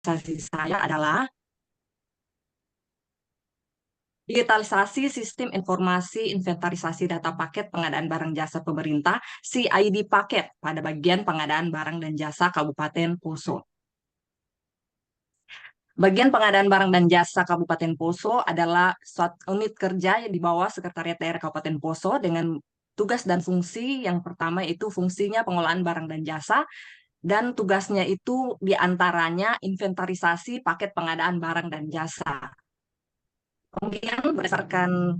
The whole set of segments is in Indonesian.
saya adalah digitalisasi sistem informasi inventarisasi data paket pengadaan barang jasa pemerintah CID paket pada bagian pengadaan barang dan jasa Kabupaten Poso. Bagian pengadaan barang dan jasa Kabupaten Poso adalah suatu unit kerja yang di bawah Sekretariat Daerah Kabupaten Poso dengan tugas dan fungsi yang pertama itu fungsinya pengelolaan barang dan jasa, dan tugasnya itu diantaranya inventarisasi paket pengadaan barang dan jasa. Kemudian berdasarkan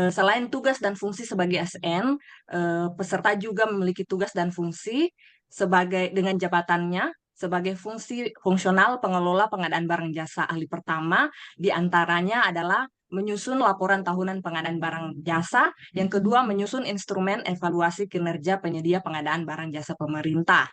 selain tugas dan fungsi sebagai ASN, peserta juga memiliki tugas dan fungsi sebagai dengan jabatannya sebagai fungsi fungsional pengelola pengadaan barang jasa ahli pertama, diantaranya adalah menyusun laporan tahunan pengadaan barang jasa, yang kedua menyusun instrumen evaluasi kinerja penyedia pengadaan barang jasa pemerintah.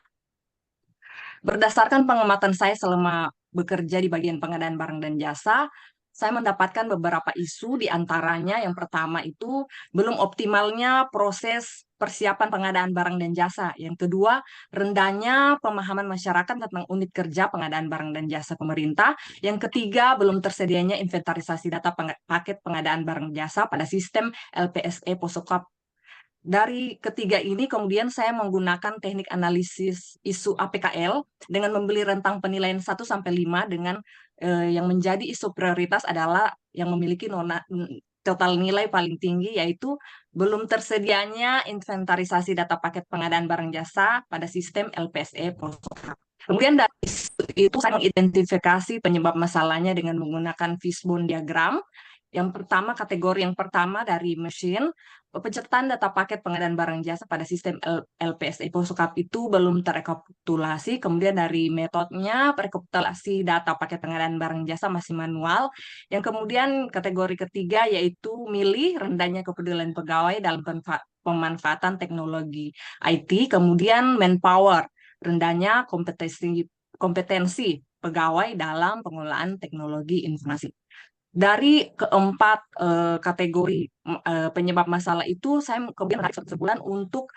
Berdasarkan pengamatan saya selama bekerja di bagian pengadaan barang dan jasa, saya mendapatkan beberapa isu, di antaranya yang pertama itu belum optimalnya proses persiapan pengadaan barang dan jasa. Yang kedua, rendahnya pemahaman masyarakat tentang unit kerja pengadaan barang dan jasa pemerintah. Yang ketiga, belum tersedianya inventarisasi data paket pengadaan barang jasa pada sistem LPSE Posokap. Dari ketiga ini kemudian saya menggunakan teknik analisis isu APKL dengan membeli rentang penilaian 1 sampai 5 dengan yang menjadi isu prioritas adalah yang memiliki total nilai paling tinggi, yaitu belum tersedianya inventarisasi data paket pengadaan barang jasa pada sistem LPSE Polsek. Kemudian dari itu saya mengidentifikasi penyebab masalahnya dengan menggunakan fishbone diagram. Yang pertama, kategori yang pertama dari mesin, pencatatan data paket pengadaan barang jasa pada sistem LPSE Posokap itu belum terekapitulasi. Kemudian dari metodenya, rekapitulasi data paket pengadaan barang jasa masih manual. Yang kemudian kategori ketiga yaitu milih rendahnya kepedulian pegawai dalam pemanfaatan teknologi IT. Kemudian manpower, rendahnya kompetensi pegawai dalam pengelolaan teknologi informasi. Dari keempat kategori penyebab masalah itu, saya kemudian menarik sebulan untuk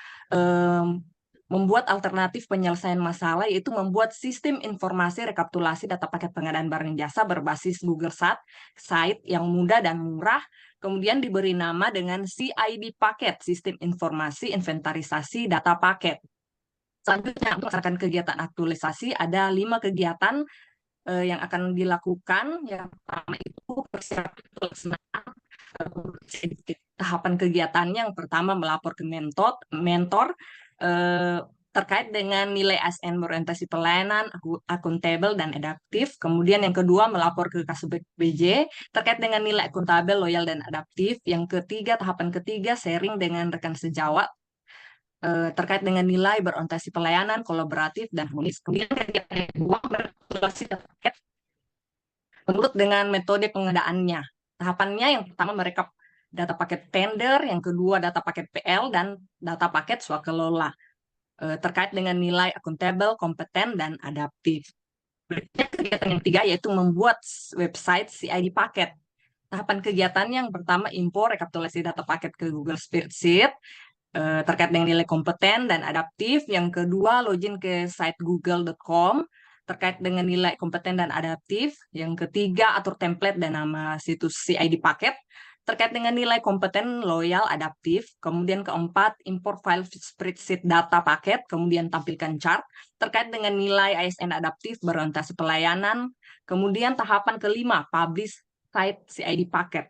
membuat alternatif penyelesaian masalah, yaitu membuat sistem informasi rekapitulasi data paket pengadaan barang jasa berbasis Google Site yang mudah dan murah, kemudian diberi nama dengan CID paket, sistem informasi inventarisasi data paket. Selanjutnya, untuk melaksanakan kegiatan aktualisasi, ada 5 kegiatan yang akan dilakukan. Yang pertama itu persiapan pelaksanaan tahapan kegiatannya. Yang pertama melapor ke mentor terkait dengan nilai ASN berorientasi pelayanan, akuntabel dan adaptif. Kemudian yang kedua melapor ke Kasubag BJ terkait dengan nilai akuntabel, loyal dan adaptif. Yang ketiga, tahapan ketiga sharing dengan rekan sejawat terkait dengan nilai berorientasi pelayanan, kolaboratif, dan harmonis. Kemudian kegiatan yang kedua berkolaborasi terkait menurut dengan metode pengadaannya. Tahapannya yang pertama merekap data paket tender, yang kedua data paket PL, dan data paket swakelola terkait dengan nilai akuntabel, kompeten, dan adaptif. Berikutnya kegiatan yang ketiga yaitu membuat website CID paket. Tahapan kegiatan yang pertama impor rekapitulasi data paket ke Google Spreadsheet terkait dengan nilai kompeten dan adaptif. Yang kedua, login ke site google.com terkait dengan nilai kompeten dan adaptif. Yang ketiga, atur template dan nama situs CID paket terkait dengan nilai kompeten, loyal, adaptif. Kemudian keempat, import file spreadsheet data paket, kemudian tampilkan chart terkait dengan nilai ASN adaptif berorientasi pelayanan. Kemudian tahapan kelima, publish site CID paket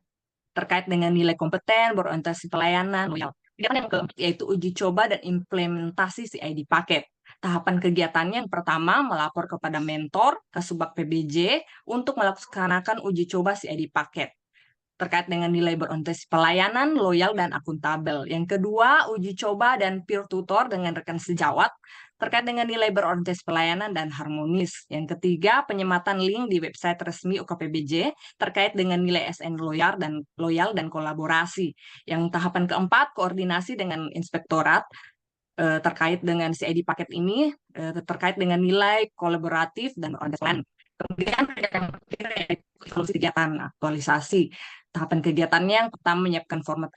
terkait dengan nilai kompeten, berorientasi pelayanan, loyal. Kegiatan yang keempat yaitu uji coba dan implementasi CID paket. Tahapan kegiatannya yang pertama melapor kepada mentor Kasubag PBJ untuk melaksanakan uji coba CID paket terkait dengan nilai berorientasi pelayanan, loyal, dan akuntabel. Yang kedua, uji coba dan peer tutor dengan rekan sejawat terkait dengan nilai berorientasi pelayanan dan harmonis. Yang ketiga, penyematan link di website resmi UKPBJ terkait dengan nilai SN loyal dan kolaborasi. Yang tahapan keempat, koordinasi dengan inspektorat terkait dengan CID paket ini terkait dengan nilai kolaboratif dan on the plan. Kemudian yang ketiga yaitu kegiatan aktualisasi Tahapan kegiatannya yang pertama menyiapkan format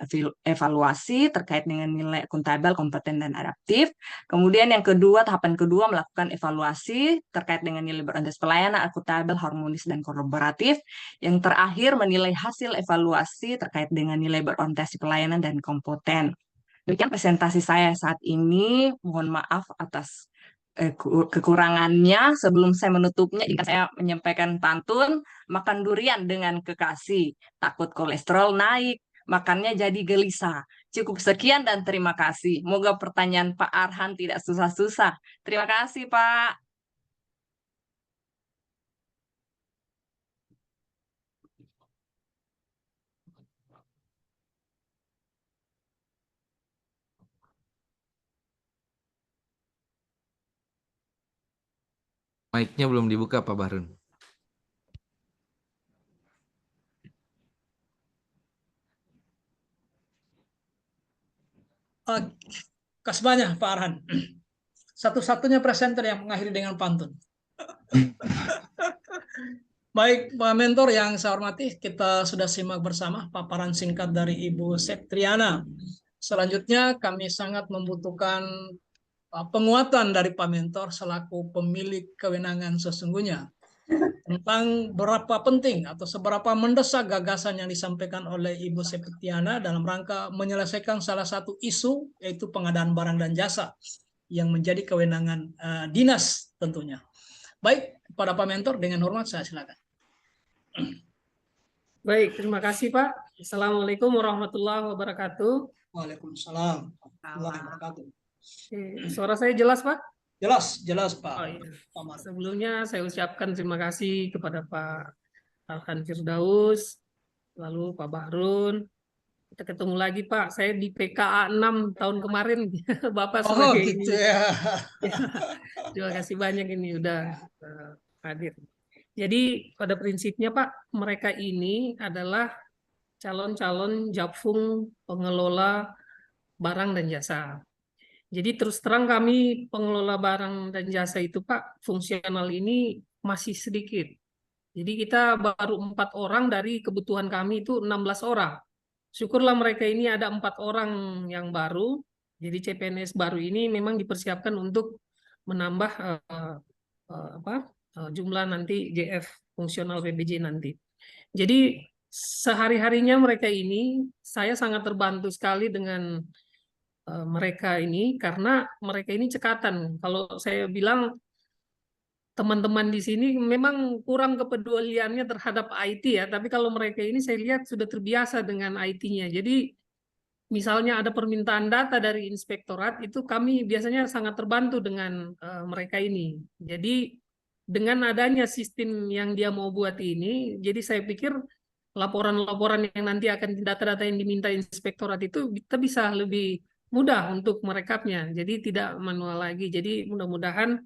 evaluasi terkait dengan nilai akuntabel, kompeten, dan adaptif. Kemudian yang kedua, tahapan kedua melakukan evaluasi terkait dengan nilai berorientasi pelayanan, akuntabel, harmonis, dan kolaboratif. Yang terakhir, menilai hasil evaluasi terkait dengan nilai berorientasi pelayanan dan kompeten. Demikian presentasi saya saat ini. Mohon maaf atas kekurangannya. Sebelum saya menutupnya, jika saya menyampaikan pantun, makan durian dengan kekasih, takut kolesterol naik, makannya jadi gelisah. Cukup sekian dan terima kasih. Moga pertanyaan Pak Arhan tidak susah-susah. Terima kasih, Pak. Mic-nya belum dibuka, Pak Bahrun. Kasih banyak Pak Arhan. Satu-satunya presenter yang mengakhiri dengan pantun. Baik, Pak Mentor yang saya hormati, kita sudah simak bersama paparan singkat dari Ibu Septriana. Selanjutnya kami sangat membutuhkan penguatan dari Pak Mentor selaku pemilik kewenangan sesungguhnya tentang berapa penting atau seberapa mendesak gagasan yang disampaikan oleh Ibu Septriana dalam rangka menyelesaikan salah satu isu, yaitu pengadaan barang dan jasa yang menjadi kewenangan dinas tentunya. Baik, kepada Pak Mentor dengan hormat saya silakan. Baik, terima kasih Pak. Assalamualaikum warahmatullahi wabarakatuh. Waalaikumsalam warahmatullahi wabarakatuh. Suara saya jelas Pak? Jelas Pak. Oh, iya. Sebelumnya saya ucapkan terima kasih kepada Pak Arhan Firdaus, lalu Pak Bahrun. Kita ketemu lagi Pak, saya di PKA 6 tahun kemarin. Bapak sebagai gitu ini. Ya. Terima kasih banyak ini udah hadir. Jadi pada prinsipnya Pak, mereka ini adalah calon-calon Japfung pengelola barang dan jasa. Jadi terus terang kami pengelola barang dan jasa itu Pak, fungsional ini masih sedikit. Jadi kita baru 4 orang dari kebutuhan kami itu 16 orang. Syukurlah mereka ini ada 4 orang yang baru. Jadi CPNS baru ini memang dipersiapkan untuk menambah jumlah nanti JF fungsional PBJ nanti. Jadi sehari-harinya mereka ini saya sangat terbantu sekali dengan mereka ini karena mereka ini cekatan. Kalau saya bilang teman-teman di sini memang kurang kepeduliannya terhadap IT ya, tapi kalau mereka ini saya lihat sudah terbiasa dengan IT-nya. Jadi misalnya ada permintaan data dari inspektorat, itu kami biasanya sangat terbantu dengan mereka ini. Jadi dengan adanya sistem yang dia mau buat ini, jadi saya pikir laporan-laporan yang nanti akan data-data yang diminta inspektorat itu kita bisa lebih mudah untuk merekapnya. Jadi tidak manual lagi. Jadi mudah-mudahan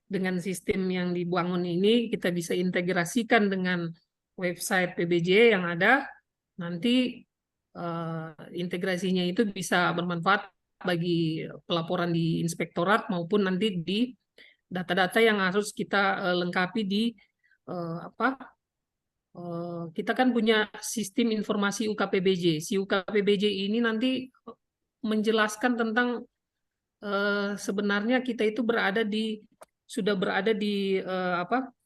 dengan sistem yang dibangun ini kita bisa integrasikan dengan website PBJ yang ada. Nanti integrasinya itu bisa bermanfaat bagi pelaporan di inspektorat maupun nanti di data-data yang harus kita lengkapi di kita kan punya sistem informasi UKPBJ. Si UKPBJ ini nanti menjelaskan tentang sebenarnya kita itu sudah berada di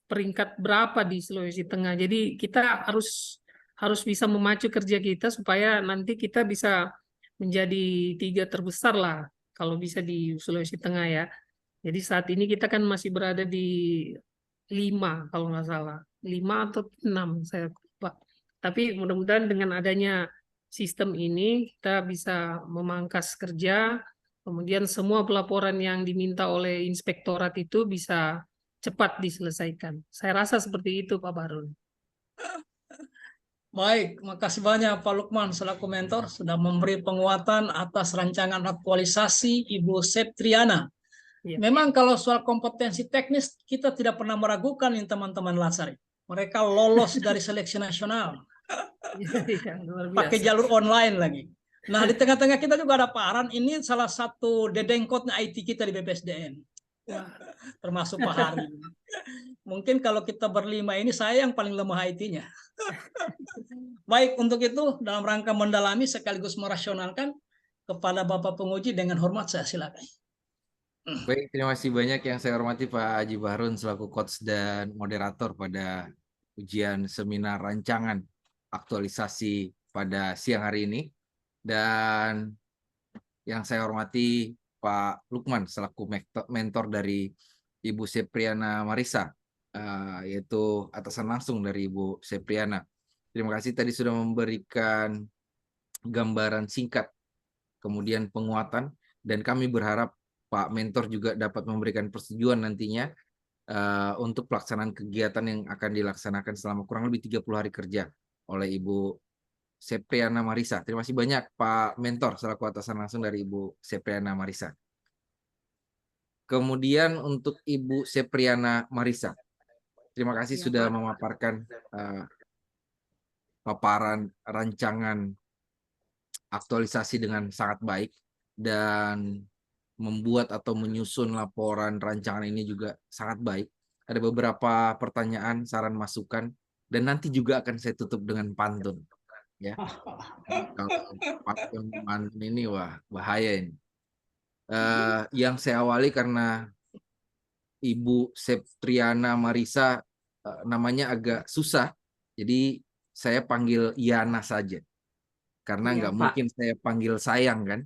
peringkat berapa di Sulawesi Tengah. Jadi kita harus bisa memacu kerja kita supaya nanti kita bisa menjadi 3 terbesar lah kalau bisa di Sulawesi Tengah ya. Jadi saat ini kita kan masih berada di 5 kalau nggak salah. 5 atau 6 saya lupa. Tapi mudah-mudahan dengan adanya sistem ini kita bisa memangkas kerja, kemudian semua pelaporan yang diminta oleh inspektorat itu bisa cepat diselesaikan. Saya rasa seperti itu Pak Bahrun. Baik, makasih banyak Pak Lukman selaku mentor sudah memberi penguatan atas rancangan aktualisasi Ibu Septriana. Ya. Memang kalau soal kompetensi teknis kita tidak pernah meragukan ini teman-teman Lasari. Mereka lolos dari seleksi nasional. Ya, pakai jalur online lagi. Nah, di tengah-tengah kita juga ada Pak Aran, ini salah satu dedengkotnya IT kita di BPSDM. Wah, termasuk Pak Hari. Mungkin kalau kita berlima ini saya yang paling lemah IT-nya. Baik, untuk itu dalam rangka mendalami sekaligus merasionalkan kepada Bapak penguji dengan hormat saya silakan. Baik, terima kasih banyak yang saya hormati Pak Haji Bahrun selaku coach dan moderator pada ujian seminar rancangan aktualisasi pada siang hari ini. Dan yang saya hormati Pak Lukman selaku mentor dari Ibu Sepriana Marisa, yaitu atasan langsung dari Ibu Sepriana. Terima kasih tadi sudah memberikan gambaran singkat, kemudian penguatan, dan kami berharap Pak Mentor juga dapat memberikan persetujuan nantinya untuk pelaksanaan kegiatan yang akan dilaksanakan selama kurang lebih 30 hari kerja oleh Ibu Sepriana Marisa. Terima kasih banyak Pak Mentor selaku atasan langsung dari Ibu Sepriana Marisa. Kemudian untuk Ibu Sepriana Marisa, terima kasih sudah memaparkan paparan rancangan aktualisasi dengan sangat baik dan membuat atau menyusun laporan rancangan ini juga sangat baik. Ada beberapa pertanyaan, saran, masukan, dan nanti juga akan saya tutup dengan pantun. Ya, kalau pantun ini wah bahaya ini. Yang saya awali karena Ibu Septriana Marisa namanya agak susah, jadi saya panggil Yana saja. Karena Iya, nggak Pak. mungkin saya panggil sayang kan,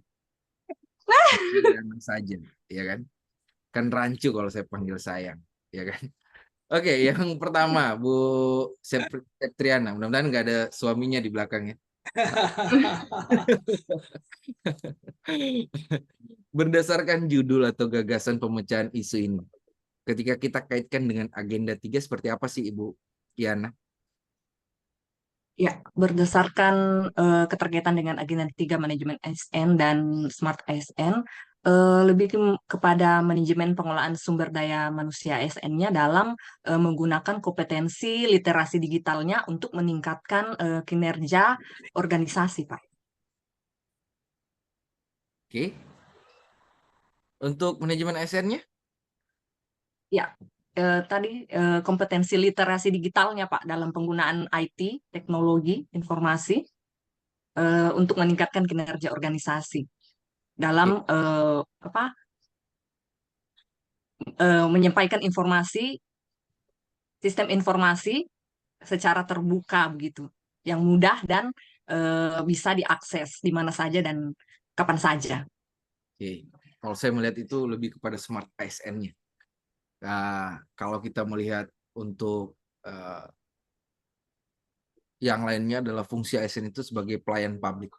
Yana saja, ya kan? Kan rancu kalau saya panggil sayang, ya kan? Oke, yang pertama Bu Septriana, mudah-mudahan nggak ada suaminya di belakangnya. Berdasarkan judul atau gagasan pemecahan isu ini, ketika kita kaitkan dengan agenda 3 seperti apa sih Ibu Yana? Ya, berdasarkan keterkaitan dengan agenda 3 manajemen ASN dan Smart ASN, lebih kepada manajemen pengelolaan sumber daya manusia ASN-nya dalam menggunakan kompetensi literasi digitalnya untuk meningkatkan kinerja organisasi, Pak. Oke. Untuk manajemen ASN-nya? Ya, tadi kompetensi literasi digitalnya, Pak, dalam penggunaan IT, teknologi, informasi, untuk meningkatkan kinerja organisasi dalam menyampaikan informasi, sistem informasi secara terbuka begitu, yang mudah dan bisa diakses di mana saja dan kapan saja. Oke. Kalau saya melihat itu lebih kepada Smart ASN-nya. Kalau kita melihat untuk yang lainnya adalah fungsi ASN itu sebagai pelayan publik.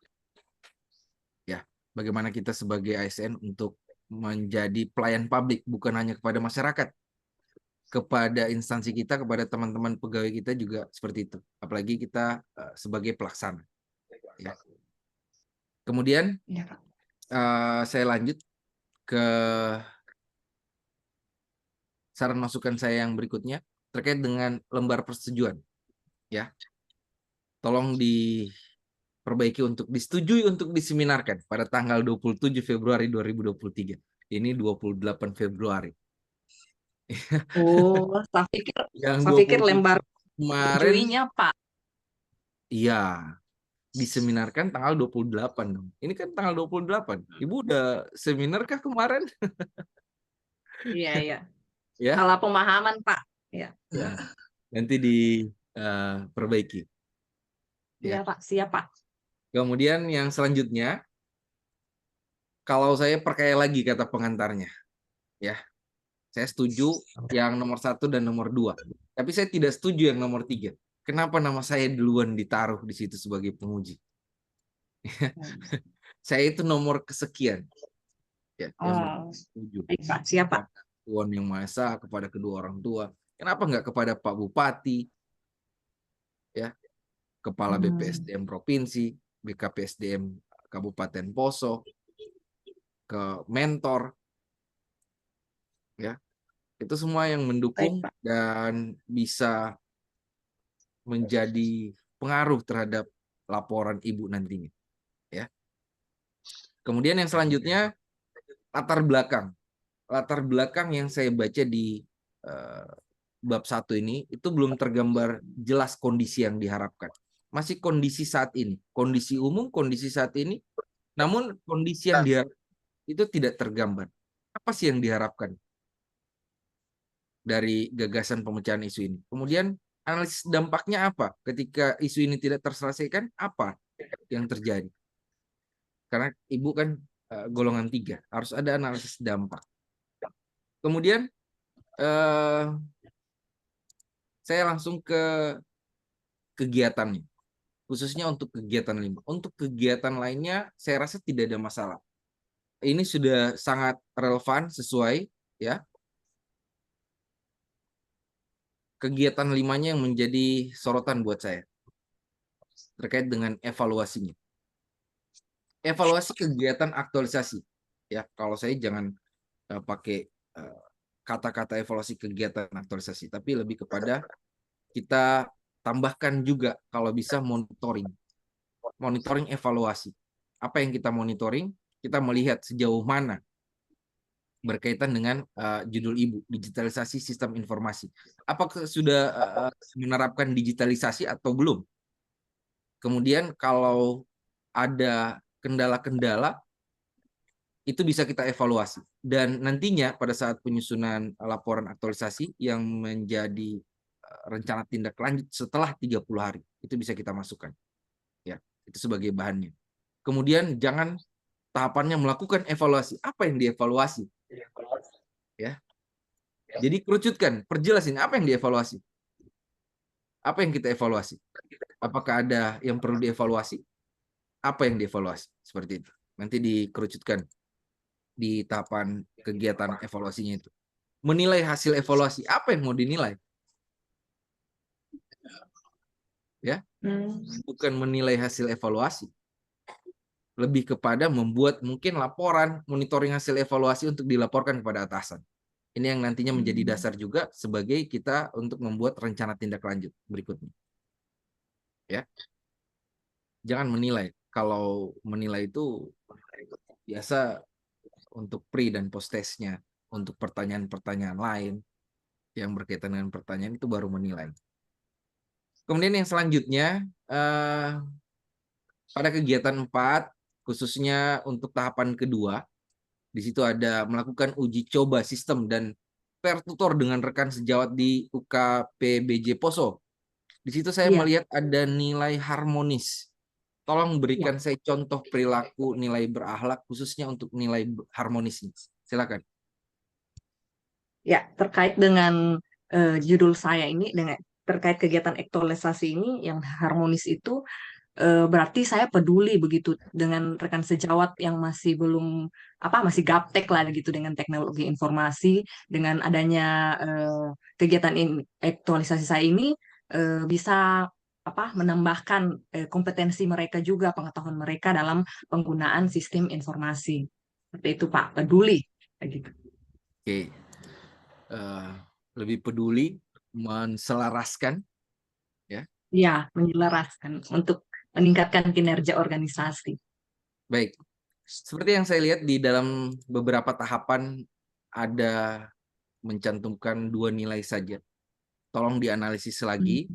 Ya, bagaimana kita sebagai ASN untuk menjadi pelayan publik bukan hanya kepada masyarakat, kepada instansi kita, kepada teman-teman pegawai kita juga seperti itu. Apalagi kita sebagai pelaksana. Ya. Kemudian Ya, Pak. saya lanjut ke saran masukan saya yang berikutnya terkait dengan lembar persetujuan. Ya, tolong diperbaiki untuk disetujui untuk diseminarkan pada tanggal 27 Februari 2023. Ini 28 Februari. Oh, saya Yang pikir lembar kemarin, tujuinya, Pak. iya, diseminarkan tanggal 28 dong. Ini kan tanggal 28. Ibu udah seminar kah kemarin? Iya, iya. Ya, Salah pemahaman, Pak. Ya. ya. Nanti diperbaiki. Iya, Ya. Pak. Siap, Pak. Kemudian yang selanjutnya, kalau saya perkaya lagi kata pengantarnya, ya, saya setuju yang nomor 1 dan nomor 2. Tapi saya tidak setuju yang nomor 3. Kenapa nama saya duluan ditaruh di situ sebagai penguji? Saya itu nomor kesekian. Ya, yang setuju. Baik, Pak. Siap, Pak. Tuhan yang Maha Esa, kepada kedua orang tua. Kenapa nggak kepada Pak Bupati, ya, Kepala BPSDM Provinsi, BKPSDM Kabupaten Poso, ke mentor, ya, itu semua yang mendukung Baik, Pak. dan bisa menjadi pengaruh terhadap laporan ibu nantinya, ya. Kemudian yang selanjutnya latar belakang latar belakang yang saya baca di bab 1 ini itu belum tergambar jelas kondisi yang diharapkan. Masih kondisi saat ini, kondisi umum, kondisi saat ini, namun kondisi yang diharapkan itu tidak tergambar. Apa sih yang diharapkan dari gagasan pemecahan isu ini? Kemudian analisis dampaknya apa? Ketika isu ini tidak terselesaikan, apa yang terjadi? Karena Ibu kan golongan 3, harus ada analisis dampak. Kemudian saya langsung ke kegiatannya, khususnya untuk kegiatan 5. Untuk kegiatan lainnya, saya rasa tidak ada masalah. Ini sudah sangat relevan, sesuai, ya. Kegiatan 5-nya yang menjadi sorotan buat saya, terkait dengan evaluasinya. Evaluasi kegiatan aktualisasi. Ya, kalau saya jangan pakai kata-kata evaluasi kegiatan aktualisasi, tapi lebih kepada kita tambahkan juga kalau bisa monitoring evaluasi. Apa yang kita monitoring? Kita melihat sejauh mana berkaitan dengan judul Ibu, digitalisasi sistem informasi. Apakah sudah menerapkan digitalisasi atau belum? Kemudian kalau ada kendala-kendala, itu bisa kita evaluasi. Dan nantinya pada saat penyusunan laporan aktualisasi yang menjadi rencana tindak lanjut setelah 30 hari, itu bisa kita masukkan. Ya, itu sebagai bahannya. Kemudian jangan tahapannya melakukan evaluasi. Apa yang dievaluasi? Ya. Jadi kerucutkan, perjelasin apa yang dievaluasi. Apa yang kita evaluasi? Apakah ada yang perlu dievaluasi? Apa yang dievaluasi? Seperti itu. Nanti dikerucutkan di tahapan kegiatan evaluasinya itu. Menilai hasil evaluasi, apa yang mau dinilai? Ya, bukan menilai hasil evaluasi. Lebih kepada membuat mungkin laporan, monitoring hasil evaluasi untuk dilaporkan kepada atasan. Ini yang nantinya menjadi dasar juga sebagai kita untuk membuat rencana tindak lanjut berikutnya. Ya, jangan menilai. Kalau menilai itu biasa untuk pre dan post testnya, untuk pertanyaan-pertanyaan lain yang berkaitan dengan pertanyaan itu baru menilai. Kemudian yang selanjutnya pada kegiatan 4, khususnya untuk tahapan kedua, di situ ada melakukan uji coba sistem dan pair tutor dengan rekan sejawat di UKPBJ Poso. Di situ saya melihat ada nilai harmonis. Tolong berikan saya contoh perilaku nilai berakhlak khususnya untuk nilai harmonis ini. Silakan. Ya, terkait dengan judul saya ini, dengan terkait kegiatan aktualisasi ini yang harmonis itu, berarti saya peduli begitu dengan rekan sejawat yang masih belum masih gaptek lah gitu dengan teknologi informasi. Dengan adanya kegiatan aktualisasi saya ini bisa menambahkan kompetensi mereka juga, pengetahuan mereka dalam penggunaan sistem informasi. Seperti itu Pak, peduli gitu. Oke. Lebih peduli, menselaraskan, ya. Iya, menyelaraskan untuk meningkatkan kinerja organisasi. Baik. Seperti yang saya lihat di dalam beberapa tahapan ada mencantumkan 2 nilai saja. Tolong dianalisis lagi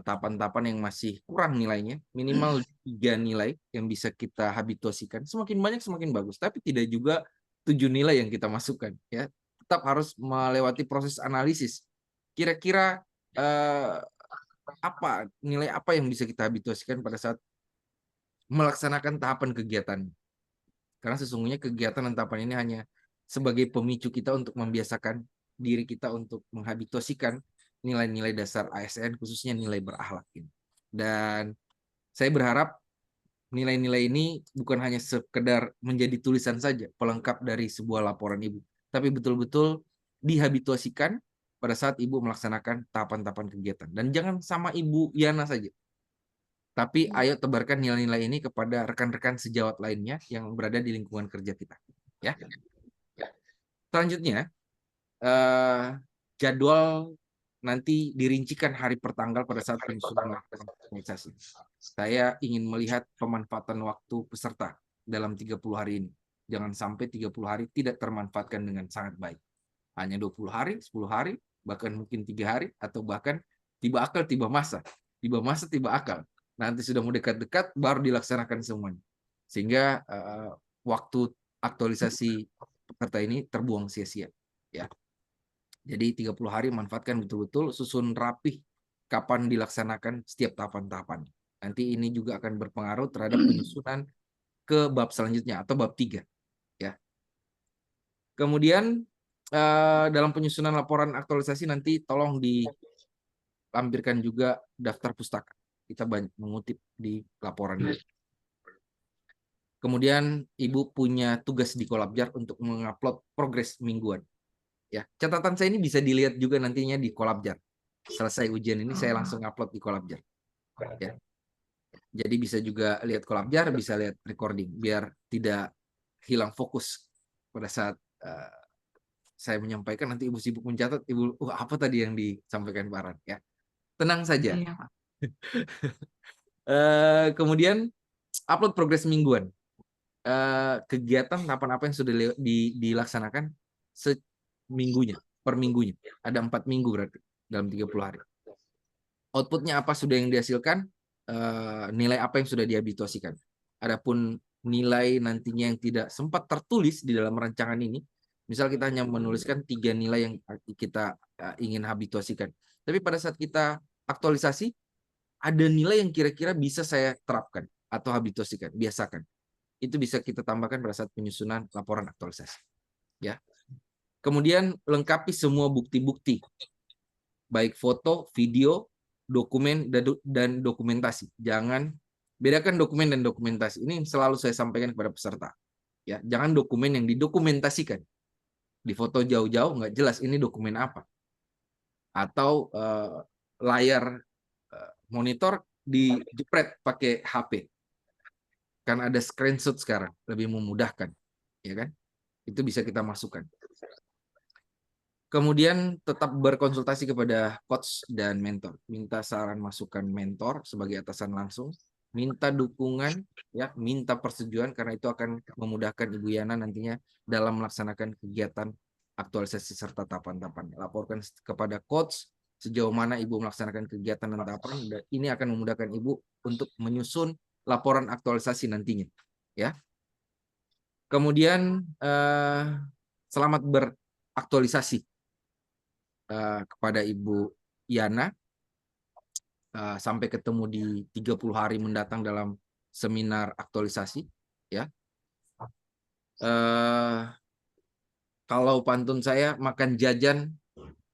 tahapan-tahapan yang masih kurang nilainya, minimal 3 nilai yang bisa kita habituasikan. Semakin banyak semakin bagus, tapi tidak juga 7 nilai yang kita masukkan, ya. Tetap harus melewati proses analisis. Kira-kira nilai apa yang bisa kita habituasikan pada saat melaksanakan tahapan kegiatan. Karena sesungguhnya kegiatan dan tahapan ini hanya sebagai pemicu kita untuk membiasakan diri kita untuk menghabituasikan nilai-nilai dasar ASN, khususnya nilai berakhlak ini. Dan saya berharap nilai-nilai ini bukan hanya sekedar menjadi tulisan saja, pelengkap dari sebuah laporan Ibu, tapi betul-betul dihabituasikan pada saat Ibu melaksanakan tahapan-tahapan kegiatan. Dan jangan sama Ibu Yana saja, tapi ayo tebarkan nilai-nilai ini kepada rekan-rekan sejawat lainnya yang berada di lingkungan kerja kita. Ya. Selanjutnya, jadwal nanti dirincikan hari pertanggal pada saat penyusunan organisasi. Saya ingin melihat pemanfaatan waktu peserta dalam 30 hari ini. Jangan sampai 30 hari tidak termanfaatkan dengan sangat baik. Hanya 20 hari, 10 hari, bahkan mungkin 3 hari, atau bahkan tiba akal, tiba masa. Tiba masa, tiba akal. Nanti sudah mau dekat-dekat, baru dilaksanakan semuanya. Sehingga waktu aktualisasi peserta ini terbuang sia-sia. Ya. Jadi 30 hari manfaatkan betul-betul, susun rapih kapan dilaksanakan setiap tahapan-tahapan. Nanti ini juga akan berpengaruh terhadap penyusunan ke bab selanjutnya atau bab 3. Ya. Kemudian dalam penyusunan laporan aktualisasi nanti tolong dilampirkan juga daftar pustaka. Kita banyak mengutip di laporan. Kemudian Ibu punya tugas di Kolabjar untuk mengupload progres mingguan. Ya, catatan saya ini bisa dilihat juga nantinya di Kolabjar. Selesai ujian ini saya langsung upload di Kolabjar. Ya. Jadi bisa juga lihat Kolabjar, bisa lihat recording biar tidak hilang fokus pada saat saya menyampaikan, nanti Ibu sibuk mencatat, Ibu apa tadi yang disampaikan Pak Aran, ya. Tenang saja. Iya, Pak. Kemudian upload progres mingguan. Kegiatan apa yang sudah dilaksanakan seminggunya, per minggunya. Ada 4 minggu berarti dalam 30 hari. Outputnya apa sudah yang dihasilkan, nilai apa yang sudah dihabituasikan. Adapun nilai nantinya yang tidak sempat tertulis di dalam rancangan ini, misal kita hanya menuliskan 3 nilai yang kita ingin habituasikan. Tapi pada saat kita aktualisasi, ada nilai yang kira-kira bisa saya terapkan atau habituasikan, biasakan. Itu bisa kita tambahkan pada saat penyusunan laporan aktualisasi. Ya. Kemudian lengkapi semua bukti-bukti, baik foto, video, dokumen, dan dokumentasi. Jangan bedakan dokumen dan dokumentasi. Ini selalu saya sampaikan kepada peserta. Ya, jangan dokumen yang didokumentasikan. Di foto jauh-jauh nggak jelas ini dokumen apa. Atau layar monitor dijepret pakai HP. Kan ada screenshot sekarang, lebih memudahkan, ya kan? Itu bisa kita masukkan. Kemudian tetap berkonsultasi kepada coach dan mentor. Minta saran masukan mentor sebagai atasan langsung. Minta dukungan, ya, minta persetujuan karena itu akan memudahkan Ibu Yana nantinya dalam melaksanakan kegiatan aktualisasi serta tahapan-tahapan. Laporkan kepada coach sejauh mana Ibu melaksanakan kegiatan dan tahapan. Ini akan memudahkan Ibu untuk menyusun laporan aktualisasi nantinya, ya. Kemudian selamat beraktualisasi kepada Ibu Yana. Sampai ketemu di 30 hari mendatang dalam seminar aktualisasi, ya. Kalau pantun saya, makan jajan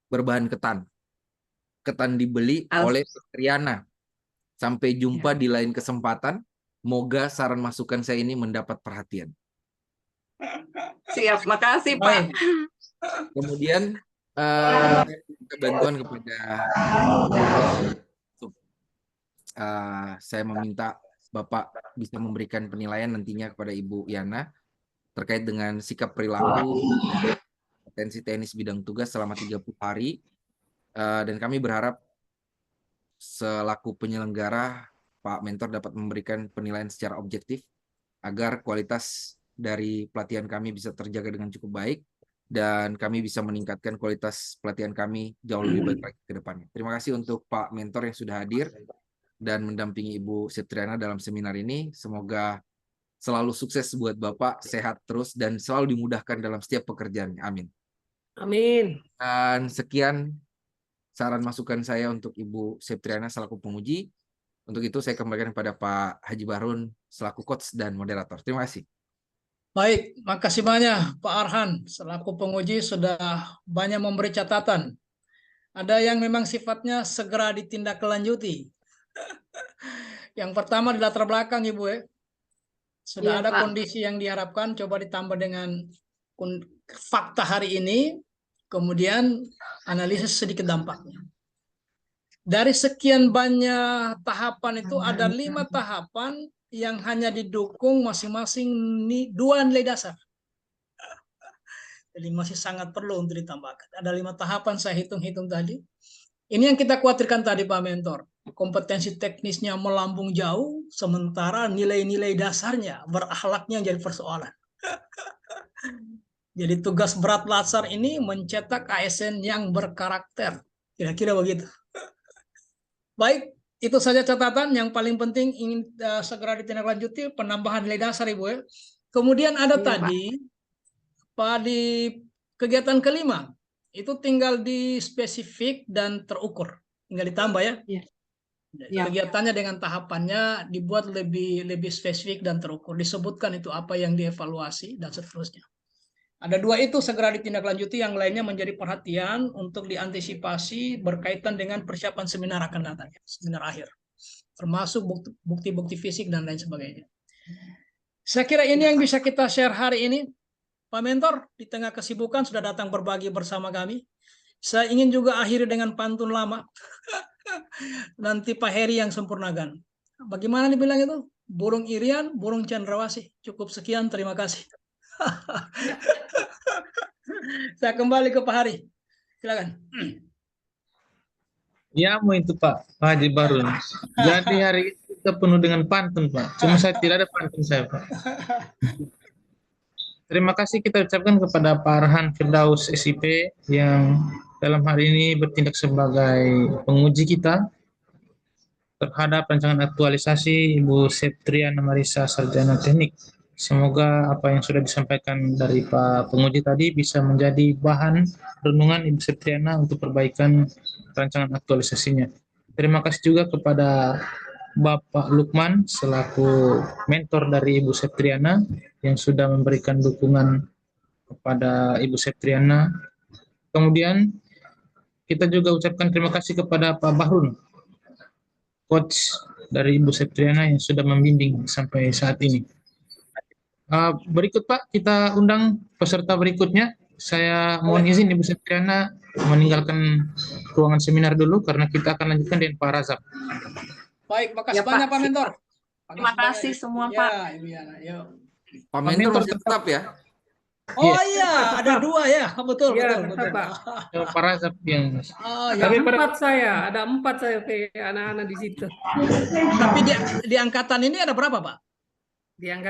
berbahan ketan. Ketan dibeli oleh Triana. Sampai jumpa di lain kesempatan. Moga saran masukan saya ini mendapat perhatian. Siap, makasih Pak. Kemudian bantuan kepada saya meminta Bapak bisa memberikan penilaian nantinya kepada Ibu Yana terkait dengan sikap perilaku, kompetensi teknis bidang tugas selama 30 hari. Dan kami berharap selaku penyelenggara Pak Mentor dapat memberikan penilaian secara objektif agar kualitas dari pelatihan kami bisa terjaga dengan cukup baik dan kami bisa meningkatkan kualitas pelatihan kami jauh lebih baik lagi ke depannya. Terima kasih untuk Pak Mentor yang sudah hadir dan mendampingi Ibu Septriana dalam seminar ini. Semoga selalu sukses buat Bapak, sehat terus dan selalu dimudahkan dalam setiap pekerjaannya. Amin. Amin. Dan sekian saran masukan saya untuk Ibu Septriana selaku penguji. Untuk itu saya kembalikan kepada Pak Haji Bahrun selaku coach dan moderator. Terima kasih. Baik, makasih banyak Pak Arhan selaku penguji sudah banyak memberi catatan. Ada yang memang sifatnya segera ditindaklanjuti. Yang pertama di latar belakang Ibu ya. Sudah ada kondisi yang diharapkan, coba ditambah dengan fakta hari ini, kemudian analisis sedikit dampaknya. Dari sekian banyak tahapan itu ada 5 tahapan yang hanya didukung masing-masing 2 nilai dasar. Jadi masih sangat perlu untuk ditambahkan. Ada 5 tahapan saya hitung-hitung tadi. Ini yang kita khawatirkan tadi Pak Mentor. Kompetensi teknisnya melambung jauh, sementara nilai-nilai dasarnya, berakhlaknya jadi persoalan. Jadi tugas berat Latsar ini mencetak ASN yang berkarakter. Kira-kira begitu. Baik, itu saja catatan. Yang paling penting ingin segera ditindaklanjuti penambahan nilai dasar, Ibu ya. Kemudian ada Iya, Pak. Pak, di kegiatan kelima, itu tinggal di spesifik dan terukur. Tinggal ditambah ya. Iya. Ya. Kegiatannya dengan tahapannya dibuat lebih spesifik dan terukur. Disebutkan itu apa yang dievaluasi dan seterusnya. Ada 2 itu segera ditindaklanjuti, yang lainnya menjadi perhatian untuk diantisipasi berkaitan dengan persiapan seminar akan datang, seminar akhir. Termasuk bukti-bukti fisik dan lain sebagainya. Saya kira ini yang bisa kita share hari ini. Pak Mentor, di tengah kesibukan sudah datang berbagi bersama kami. Saya ingin juga akhiri dengan pantun lama. Nanti Pak Heri yang sempurnakan. Bagaimana dibilang itu? Burung irian, burung cendrawasih. Cukup sekian, terima kasih. Saya kembali ke Pak Hari. Silakan. Ya, mau itu Pak Haji Barun. Jadi hari ini kita penuh dengan pantun Pak. Cuma saya tidak ada pantun saya Pak. Terima kasih kita ucapkan kepada Pak Arhan Firdaus SIP yang dalam hari ini bertindak sebagai penguji kita terhadap rancangan aktualisasi Ibu Septriana Marisa Sarjana Teknik. Semoga apa yang sudah disampaikan dari Pak penguji tadi bisa menjadi bahan renungan Ibu Septriana untuk perbaikan rancangan aktualisasinya. Terima kasih juga kepada Bapak Lukman selaku mentor dari Ibu Septriana yang sudah memberikan dukungan kepada Ibu Septriana. Kemudian kita juga ucapkan terima kasih kepada Pak Bahrun, coach dari Ibu Septriana yang sudah membimbing sampai saat ini. Berikut Pak, kita undang peserta berikutnya. Saya mohon izin Ibu Septriana meninggalkan ruangan seminar dulu karena kita akan lanjutkan dengan Pak Razak. Baik, makasih Ya, Pak. banyak Pak Mentor. Terima kasih semua, ya, Pak. Ibu Yana, yuk. Pak Mentor masih tetap ya? Oh iya, ada 2 ya, betul, Iya, betul, tetap, betul. Pak. Pak Razak yang Oh, ya. Ada 4 saya, ada 4 saya anak-anak di situ. Tapi di angkatan ini ada berapa Pak? Diangkat